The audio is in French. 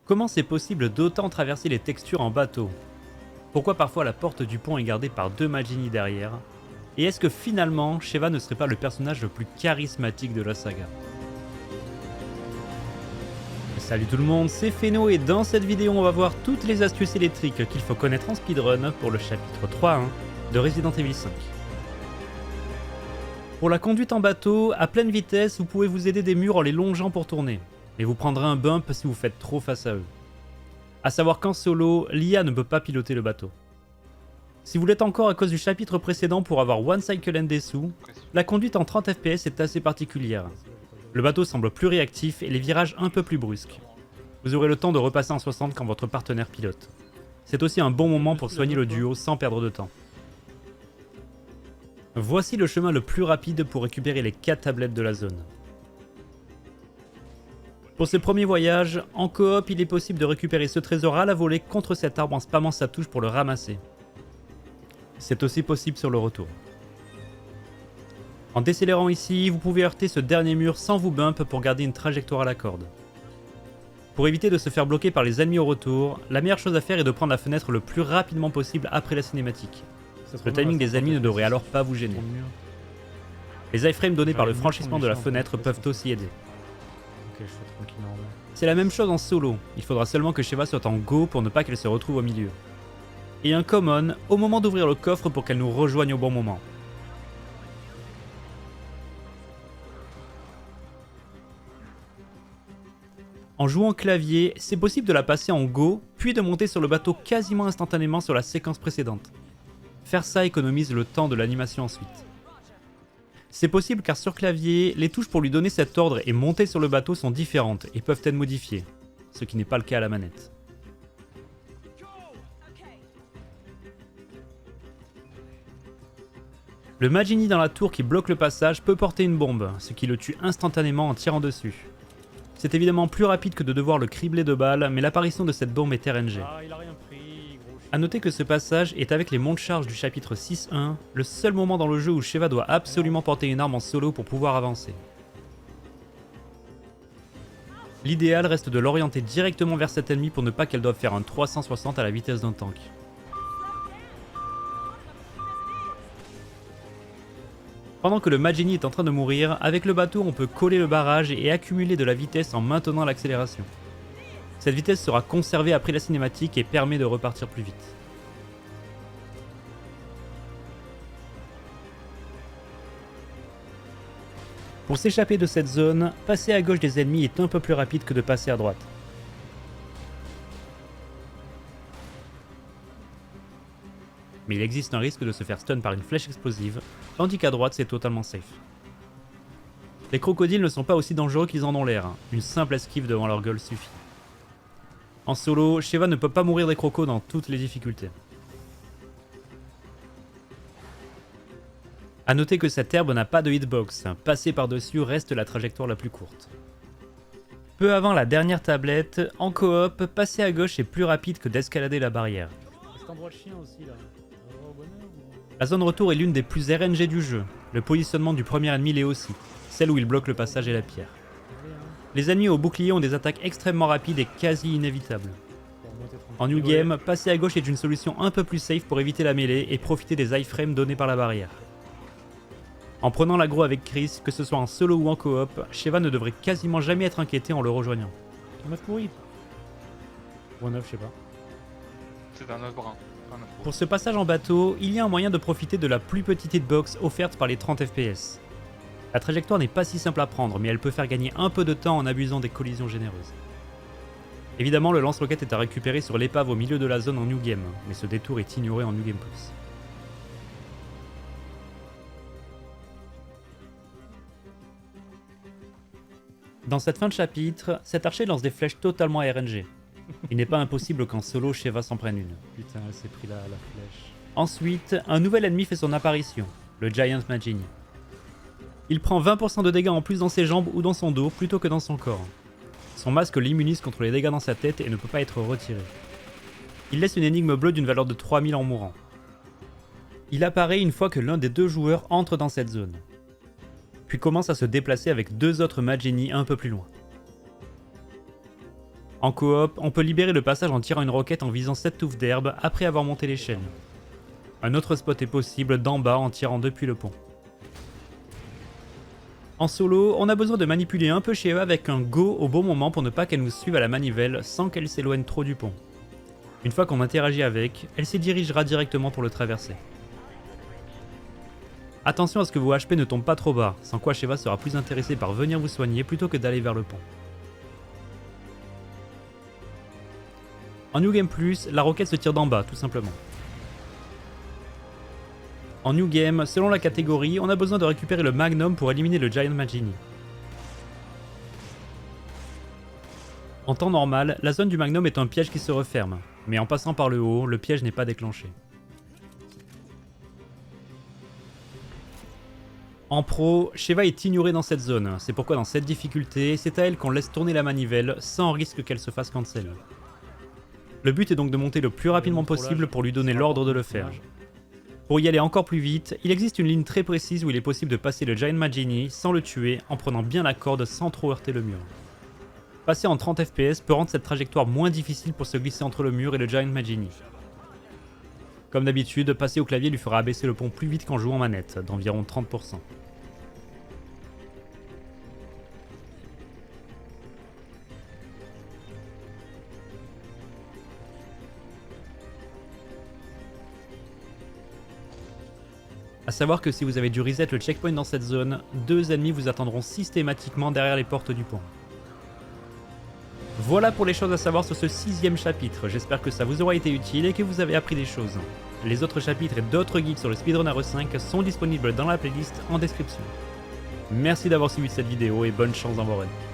Comment c'est possible d'autant traverser les textures en bateau? Pourquoi parfois la porte du pont est gardée par deux Magini derrière? Et est-ce que finalement, Sheva ne serait pas le personnage le plus charismatique de la saga? Salut tout le monde, c'est Feno et dans cette vidéo on va voir toutes les astuces électriques qu'il faut connaître en speedrun pour le chapitre 3.1 de Resident Evil 5. Pour la conduite en bateau, à pleine vitesse, vous pouvez vous aider des murs en les longeant pour tourner, mais vous prendrez un bump si vous faites trop face à eux. A savoir qu'en solo, l'IA ne peut pas piloter le bateau. Si vous l'êtes encore à cause du chapitre précédent pour avoir One Cycle Endesu, la conduite en 30 fps est assez particulière. Le bateau semble plus réactif et les virages un peu plus brusques. Vous aurez le temps de repasser en 60 quand votre partenaire pilote. C'est aussi un bon moment pour soigner le duo sans perdre de temps. Voici le chemin le plus rapide pour récupérer les 4 tablettes de la zone. Pour ce premier voyage, en coop, il est possible de récupérer ce trésor à la volée contre cet arbre en spammant sa touche pour le ramasser. C'est aussi possible sur le retour. En décélérant ici, vous pouvez heurter ce dernier mur sans vous bump pour garder une trajectoire à la corde. Pour éviter de se faire bloquer par les ennemis au retour, la meilleure chose à faire est de prendre la fenêtre le plus rapidement possible après la cinématique. Le timing des ennemis ne devrait alors pas vous gêner. Les iframes donnés par le franchissement de la fenêtre peuvent aussi aider. C'est la même chose en solo, il faudra seulement que Sheva soit en go pour ne pas qu'elle se retrouve au milieu. Et un common au moment d'ouvrir le coffre pour qu'elle nous rejoigne au bon moment. En jouant clavier, c'est possible de la passer en go, puis de monter sur le bateau quasiment instantanément sur la séquence précédente. Faire ça économise le temps de l'animation ensuite. C'est possible car sur clavier, les touches pour lui donner cet ordre et monter sur le bateau sont différentes et peuvent être modifiées, ce qui n'est pas le cas à la manette. Le Magini dans la tour qui bloque le passage peut porter une bombe, ce qui le tue instantanément en tirant dessus. C'est évidemment plus rapide que de devoir le cribler de balles, mais l'apparition de cette bombe est RNG. A noter que ce passage est avec les monts de charge du chapitre 6.1, le seul moment dans le jeu où Sheva doit absolument porter une arme en solo pour pouvoir avancer. L'idéal reste de l'orienter directement vers cet ennemi pour ne pas qu'elle doive faire un 360 à la vitesse d'un tank. Pendant que le Magini est en train de mourir, avec le bateau on peut coller le barrage et accumuler de la vitesse en maintenant l'accélération. Cette vitesse sera conservée après la cinématique et permet de repartir plus vite. Pour s'échapper de cette zone, passer à gauche des ennemis est un peu plus rapide que de passer à droite. Mais il existe un risque de se faire stun par une flèche explosive, tandis qu'à droite c'est totalement safe. Les crocodiles ne sont pas aussi dangereux qu'ils en ont l'air, une simple esquive devant leur gueule suffit. En solo, Sheva ne peut pas mourir des crocos dans toutes les difficultés. A noter que cette herbe n'a pas de hitbox, passer par-dessus reste la trajectoire la plus courte. Peu avant la dernière tablette, en coop, passer à gauche est plus rapide que d'escalader la barrière. La zone retour est l'une des plus RNG du jeu, le positionnement du premier ennemi l'est aussi, celle où il bloque le passage et la pierre. Les ennemis au bouclier ont des attaques extrêmement rapides et quasi inévitables. En new game, passer à gauche est une solution un peu plus safe pour éviter la mêlée et profiter des iframes donnés par la barrière. En prenant l'aggro avec Chris, que ce soit en solo ou en coop, Sheva ne devrait quasiment jamais être inquiété en le rejoignant. 9 pourri. Ou un 9, je sais pas. C'est un 9 brun. Pour ce passage en bateau, il y a un moyen de profiter de la plus petite hitbox offerte par les 30 fps. La trajectoire n'est pas si simple à prendre, mais elle peut faire gagner un peu de temps en abusant des collisions généreuses. Évidemment, le lance-roquette est à récupérer sur l'épave au milieu de la zone en New Game, mais ce détour est ignoré en New Game Plus. Dans cette fin de chapitre, cet archer lance des flèches totalement RNG. Il n'est pas impossible qu'en solo, Sheva s'en prenne une. Putain, elle s'est pris la flèche. Ensuite, un nouvel ennemi fait son apparition, le Giant Magini. Il prend 20% de dégâts en plus dans ses jambes ou dans son dos plutôt que dans son corps. Son masque l'immunise contre les dégâts dans sa tête et ne peut pas être retiré. Il laisse une énigme bleue d'une valeur de 3000 en mourant. Il apparaît une fois que l'un des deux joueurs entre dans cette zone. Puis commence à se déplacer avec deux autres Magini un peu plus loin. En coop, on peut libérer le passage en tirant une roquette en visant cette touffe d'herbe après avoir monté l'échelle. Un autre spot est possible d'en bas en tirant depuis le pont. En solo, on a besoin de manipuler un peu Sheva avec un go au bon moment pour ne pas qu'elle nous suive à la manivelle sans qu'elle s'éloigne trop du pont. Une fois qu'on interagit avec, elle s'y dirigera directement pour le traverser. Attention à ce que vos HP ne tombent pas trop bas, sans quoi Sheva sera plus intéressée par venir vous soigner plutôt que d'aller vers le pont. En New Game Plus, la roquette se tire d'en bas, tout simplement. En New Game, selon la catégorie, on a besoin de récupérer le Magnum pour éliminer le Giant Magini. En temps normal, la zone du Magnum est un piège qui se referme, mais en passant par le haut, le piège n'est pas déclenché. En pro, Sheva est ignorée dans cette zone, c'est pourquoi dans cette difficulté, c'est à elle qu'on laisse tourner la manivelle sans risque qu'elle se fasse cancel. Le but est donc de monter le plus rapidement possible pour lui donner l'ordre de le faire. Pour y aller encore plus vite, il existe une ligne très précise où il est possible de passer le Giant Magini sans le tuer en prenant bien la corde sans trop heurter le mur. Passer en 30 FPS peut rendre cette trajectoire moins difficile pour se glisser entre le mur et le Giant Magini. Comme d'habitude, passer au clavier lui fera abaisser le pont plus vite qu'en jouant manette, d'environ 30%. A savoir que si vous avez dû reset le checkpoint dans cette zone, 2 ennemis vous attendront systématiquement derrière les portes du pont. Voilà pour les choses à savoir sur ce 6ème chapitre, j'espère que ça vous aura été utile et que vous avez appris des choses. Les autres chapitres et d'autres guides sur le Speedrunner 5 sont disponibles dans la playlist en description. Merci d'avoir suivi cette vidéo et bonne chance dans vos runs.